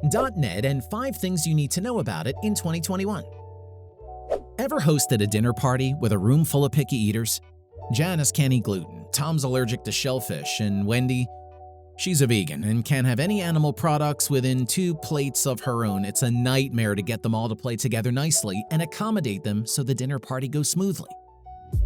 .NET and 5 things you need to know about it in 2021. Ever hosted a dinner party with a room full of picky eaters? Janice can't eat gluten, Tom's allergic to shellfish, and Wendy, she's a vegan and can't have any animal products within 2 plates of her own. It's a nightmare to get them all to play together nicely and accommodate them so the dinner party goes smoothly.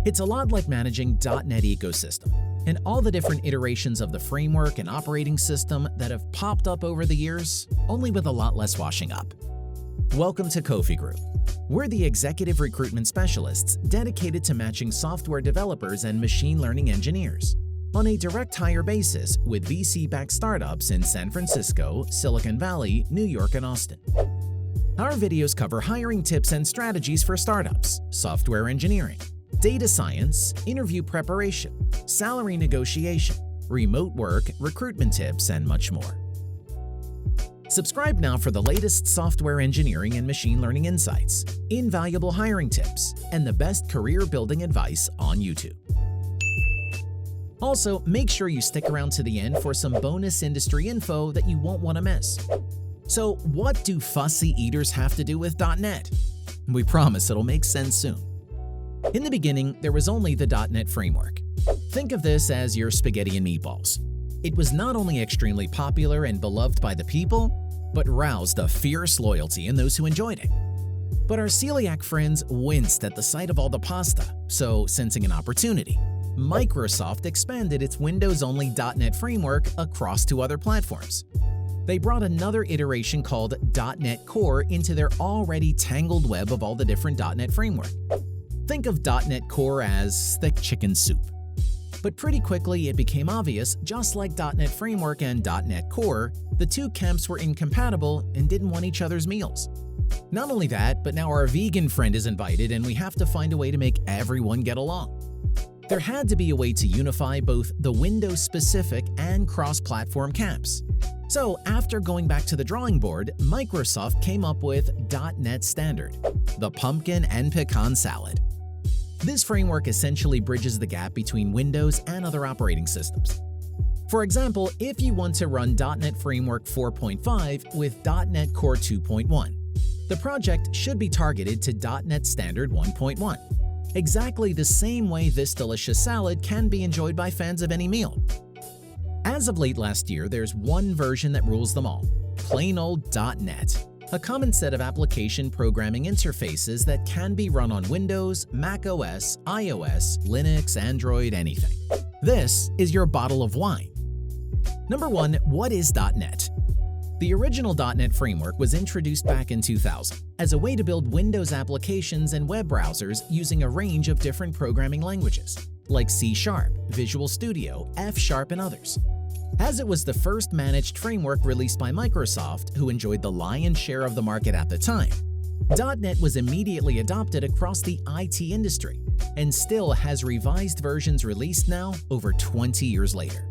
It's a lot like managing .NET ecosystem and all the different iterations of the framework and operating system that have popped up over the years, only with a lot less washing up. Welcome to Kofi Group. We're the executive recruitment specialists dedicated to matching software developers and machine learning engineers on a direct hire basis with VC-backed startups in San Francisco, Silicon Valley, New York, and Austin. Our videos cover hiring tips and strategies for startups, software engineering, data science, interview preparation, salary negotiation, remote work, recruitment tips, and much more. Subscribe now for the latest software engineering and machine learning insights, invaluable hiring tips, and the best career building advice on YouTube. Also, make sure you stick around to the end for some bonus industry info that you won't want to miss. So, what do fussy eaters have to do with .NET? We promise it'll make sense soon. In the beginning, there was only the .NET framework. Think of this as your spaghetti and meatballs. It was not only extremely popular and beloved by the people, but roused a fierce loyalty in those who enjoyed it. But our celiac friends winced at the sight of all the pasta, so sensing an opportunity, Microsoft expanded its Windows-only .NET framework across to other platforms. They brought another iteration called .NET Core into their already tangled web of all the different .NET framework. Think of .NET Core as thick chicken soup. But pretty quickly it became obvious, just like .NET Framework and .NET Core, the two camps were incompatible and didn't want each other's meals. Not only that, but now our vegan friend is invited and we have to find a way to make everyone get along. There had to be a way to unify both the Windows-specific and cross-platform camps. So after going back to the drawing board, Microsoft came up with .NET Standard, the pumpkin and pecan salad. This framework essentially bridges the gap between Windows and other operating systems. For example, if you want to run .NET Framework 4.5 with .NET Core 2.1, the project should be targeted to .NET Standard 1.1. Exactly the same way this delicious salad can be enjoyed by fans of any meal. As of late last year, there's one version that rules them all, plain old .NET. A common set of application programming interfaces that can be run on Windows, Mac OS, iOS, Linux, Android, anything. This is your bottle of wine. Number 1. What is .NET? The original .NET framework was introduced back in 2000 as a way to build Windows applications and web browsers using a range of different programming languages, like C#, Visual Studio, F#, and others. As it was the first managed framework released by Microsoft, who enjoyed the lion's share of the market at the time, .NET was immediately adopted across the IT industry and still has revised versions released now over 20 years later.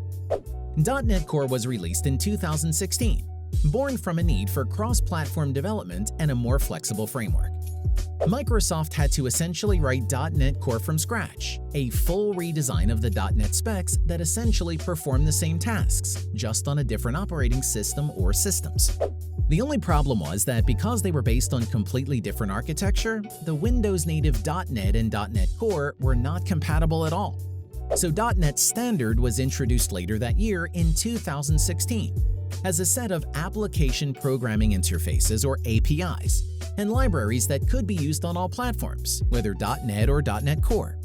.NET Core was released in 2016, born from a need for cross-platform development and a more flexible framework. Microsoft had to essentially write .NET Core from scratch, a full redesign of the .NET specs that essentially perform the same tasks, just on a different operating system or systems. The only problem was that because they were based on completely different architecture, the Windows-native .NET and .NET Core were not compatible at all. So .NET Standard was introduced later that year in 2016 as a set of application programming interfaces or APIs and libraries that could be used on all platforms, whether .NET or .NET Core.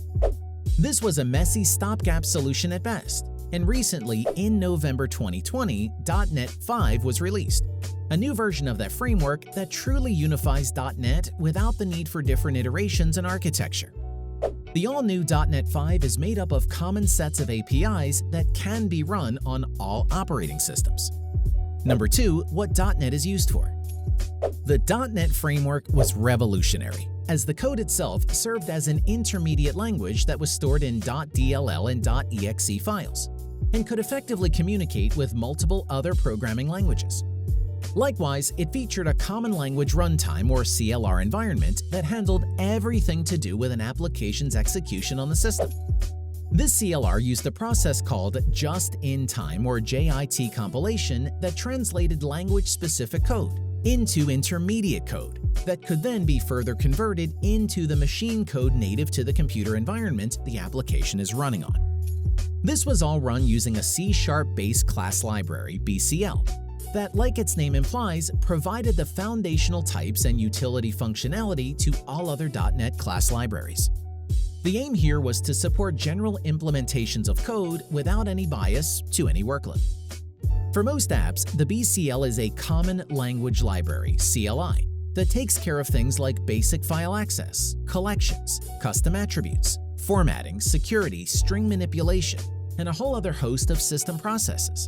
This was a messy stopgap solution at best, and recently, in November 2020, .NET 5 was released, a new version of that framework that truly unifies .NET without the need for different iterations and architecture. The all-new .NET 5 is made up of common sets of APIs that can be run on all operating systems. Number 2. What .NET is used for. The .NET framework was revolutionary, as the code itself served as an intermediate language that was stored in .dll and .exe files, and could effectively communicate with multiple other programming languages. Likewise, it featured a common language runtime or CLR environment that handled everything to do with an application's execution on the system. This CLR used a process called just-in-time or JIT compilation that translated language-specific code into intermediate code that could then be further converted into the machine code native to the computer environment the application is running on. This was all run using a C#-based class library, BCL, that, like its name implies, provided the foundational types and utility functionality to all other .NET class libraries. The aim here was to support general implementations of code without any bias to any workload. For most apps, the BCL is a Common Language Library, CLI, that takes care of things like basic file access, collections, custom attributes, formatting, security, string manipulation, and a whole other host of system processes.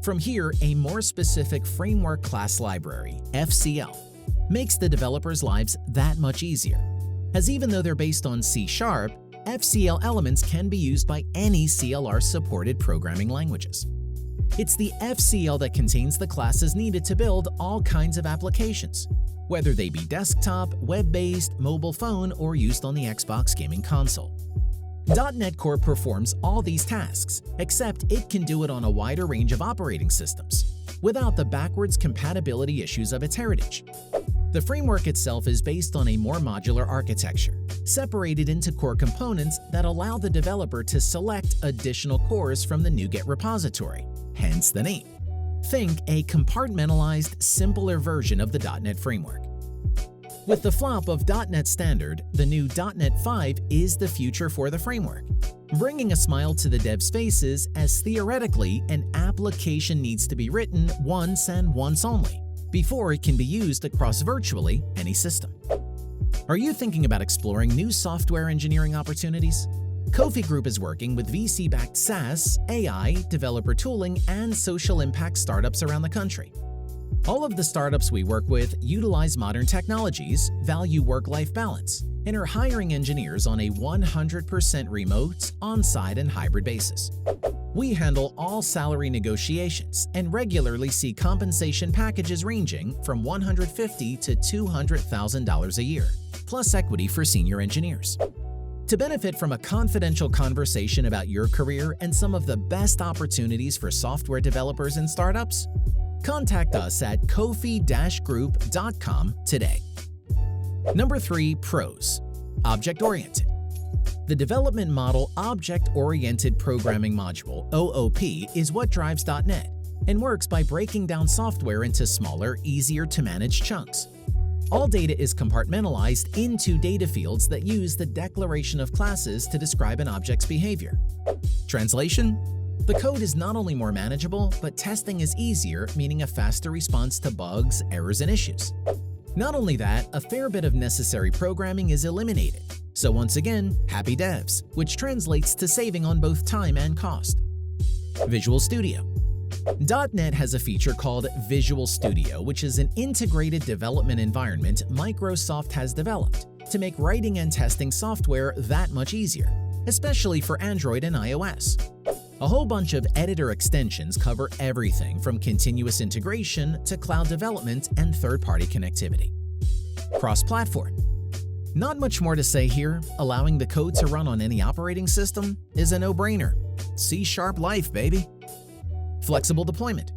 From here, a more specific Framework Class Library, FCL, makes the developers' lives that much easier, as even though they're based on C#, FCL elements can be used by any CLR-supported programming languages. It's the FCL that contains the classes needed to build all kinds of applications, whether they be desktop, web-based, mobile phone, or used on the Xbox gaming console. .NET Core performs all these tasks, except it can do it on a wider range of operating systems, without the backwards compatibility issues of its heritage. The framework itself is based on a more modular architecture, separated into core components that allow the developer to select additional cores from the NuGet repository, hence the name. Think a compartmentalized, simpler version of the .NET framework. With the flop of .NET Standard, the new .NET 5 is the future for the framework, bringing a smile to the devs' faces as theoretically an application needs to be written once and once only before it can be used across virtually any system. Are you thinking about exploring new software engineering opportunities? Kofi Group is working with VC-backed SaaS, AI, developer tooling, and social impact startups around the country. All of the startups we work with utilize modern technologies, value work-life balance, and are hiring engineers on a 100% remote, on-site, and hybrid basis. We handle all salary negotiations and regularly see compensation packages ranging from $150,000 to $200,000 a year, plus equity for senior engineers. To benefit from a confidential conversation about your career and some of the best opportunities for software developers and startups, contact us at kofi-group.com today. Number 3. Pros. Object-oriented. The development model Object-Oriented Programming Module, OOP, is what drives .NET and works by breaking down software into smaller, easier-to-manage chunks. All data is compartmentalized into data fields that use the declaration of classes to describe an object's behavior. Translation? The code is not only more manageable, but testing is easier, meaning a faster response to bugs, errors, and issues. Not only that, a fair bit of necessary programming is eliminated. So once again, happy devs, which translates to saving on both time and cost. Visual Studio. .NET has a feature called Visual Studio, which is an integrated development environment Microsoft has developed to make writing and testing software that much easier, especially for Android and iOS. A whole bunch of editor extensions cover everything from continuous integration to cloud development and third-party connectivity. Cross-platform. Not much more to say here. Allowing the code to run on any operating system is a no-brainer. C# life, baby. Flexible deployment.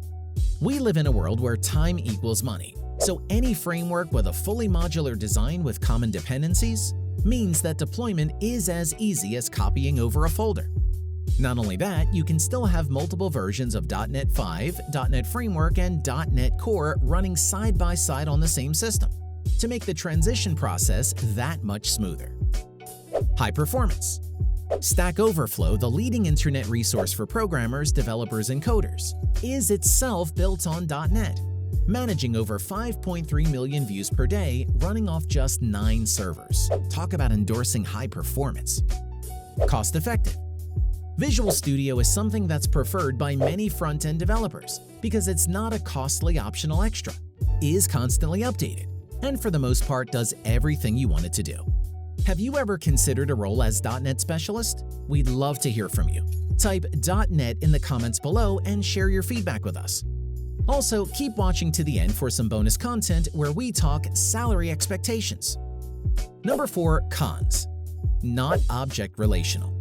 We live in a world where time equals money, so any framework with a fully modular design with common dependencies means that deployment is as easy as copying over a folder. Not only that, you can still have multiple versions of .NET 5, .NET Framework, and .NET Core running side by side on the same system to make the transition process that much smoother. High performance. Stack Overflow, the leading internet resource for programmers, developers, and coders, is itself built on .NET, managing over 5.3 million views per day, running off just 9 servers. Talk about endorsing high performance. Cost-effective. Visual Studio is something that's preferred by many front-end developers because it's not a costly optional extra, is constantly updated, and for the most part does everything you want it to do. Have you ever considered a role as .NET specialist? We'd love to hear from you. Type .NET in the comments below and share your feedback with us. Also, keep watching to the end for some bonus content where we talk salary expectations. Number 4. Cons. Not object relational.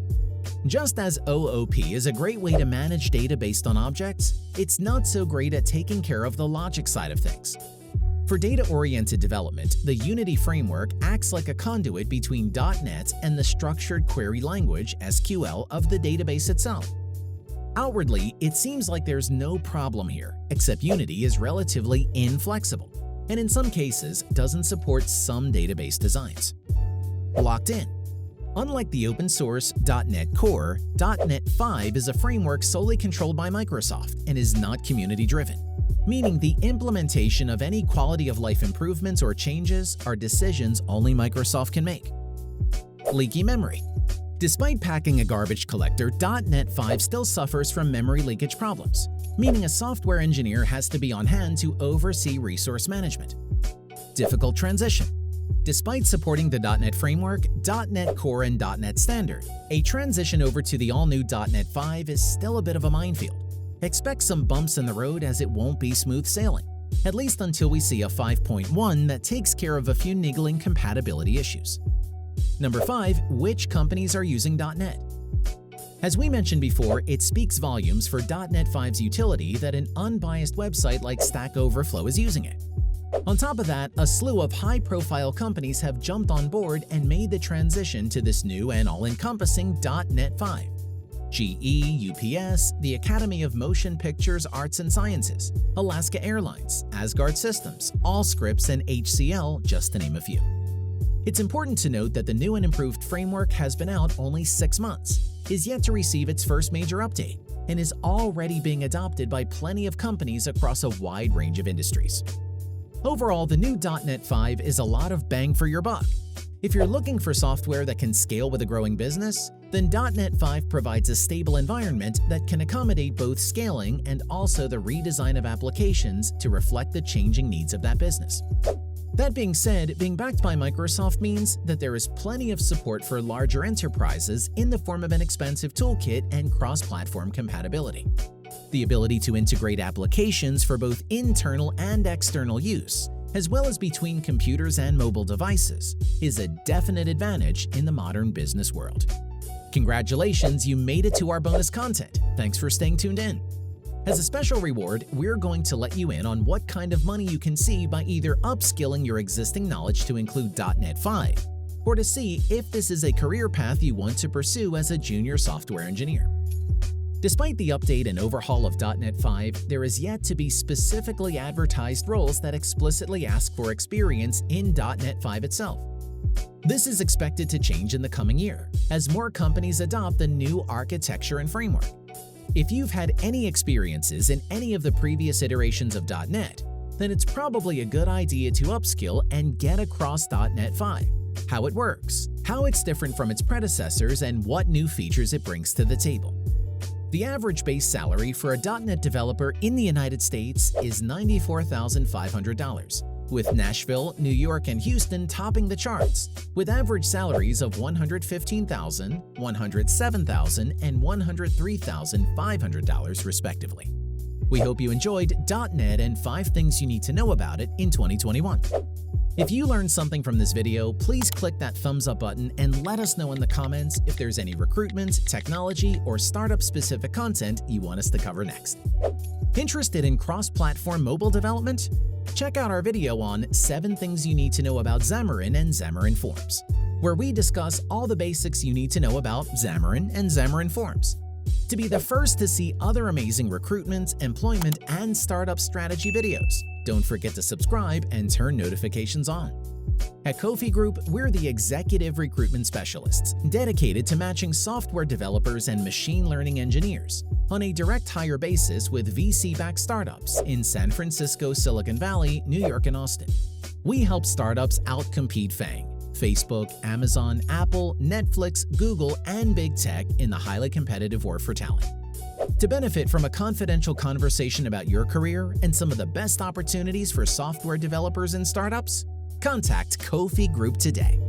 Just as OOP is a great way to manage data based on objects, it's not so great at taking care of the logic side of things. For data-oriented development, the Unity framework acts like a conduit between .NET and the structured query language (SQL) of the database itself. Outwardly, it seems like there's no problem here, except Unity is relatively inflexible, and in some cases doesn't support some database designs. Locked in. Unlike the open-source .NET Core, .NET 5 is a framework solely controlled by Microsoft and is not community-driven, meaning the implementation of any quality-of-life improvements or changes are decisions only Microsoft can make. Leaky memory. Despite packing a garbage collector, .NET 5 still suffers from memory leakage problems, meaning a software engineer has to be on hand to oversee resource management. Difficult transition. Despite supporting the .NET framework, .NET Core and .NET Standard, a transition over to the all-new .NET 5 is still a bit of a minefield. Expect some bumps in the road as it won't be smooth sailing, at least until we see a 5.1 that takes care of a few niggling compatibility issues. Number 5. Which companies are using .NET? As we mentioned before, it speaks volumes for .NET 5's utility that an unbiased website like Stack Overflow is using it. On top of that, a slew of high-profile companies have jumped on board and made the transition to this new and all-encompassing .NET 5. GE, UPS, the Academy of Motion Pictures Arts and Sciences, Alaska Airlines, Asgard Systems, Allscripts, and HCL, just to name a few. It's important to note that the new and improved framework has been out only 6 months, is yet to receive its first major update, and is already being adopted by plenty of companies across a wide range of industries. Overall, the new .NET 5 is a lot of bang for your buck. If you're looking for software that can scale with a growing business, then .NET 5 provides a stable environment that can accommodate both scaling and also the redesign of applications to reflect the changing needs of that business. That being said, being backed by Microsoft means that there is plenty of support for larger enterprises in the form of an expansive toolkit and cross-platform compatibility. The ability to integrate applications for both internal and external use, as well as between computers and mobile devices, is a definite advantage in the modern business world. Congratulations, you made it to our bonus content. Thanks for staying tuned in. As a special reward, we're going to let you in on what kind of money you can see by either upskilling your existing knowledge to include .NET 5, or to see if this is a career path you want to pursue as a junior software engineer. Despite the update and overhaul of .NET 5, there is yet to be specifically advertised roles that explicitly ask for experience in .NET 5 itself. This is expected to change in the coming year, as more companies adopt the new architecture and framework. If you've had any experiences in any of the previous iterations of .NET, then it's probably a good idea to upskill and get across .NET 5, how it works, how it's different from its predecessors, and what new features it brings to the table. The average base salary for a .NET developer in the United States is $94,500, with Nashville, New York, and Houston topping the charts, with average salaries of $115,000, $107,000, and $103,500 respectively. We hope you enjoyed .NET and 5 things you need to know about it in 2021. If you learned something from this video, please click that thumbs up button and let us know in the comments if there's any recruitment, technology, or startup-specific content you want us to cover next. Interested in cross-platform mobile development? Check out our video on 7 things you need to know about Xamarin and Xamarin Forms, where we discuss all the basics you need to know about Xamarin and Xamarin Forms. To be the first to see other amazing recruitment, employment, and startup strategy videos, don't forget to subscribe and turn notifications on. At Kofi Group, we're the executive recruitment specialists dedicated to matching software developers and machine learning engineers on a direct hire basis with VC-backed startups in San Francisco, Silicon Valley, New York, and Austin. We help startups outcompete FAANG, Facebook, Amazon, Apple, Netflix, Google, and Big Tech in the highly competitive war for talent. To benefit from a confidential conversation about your career and some of the best opportunities for software developers and startups, contact Kofi Group today.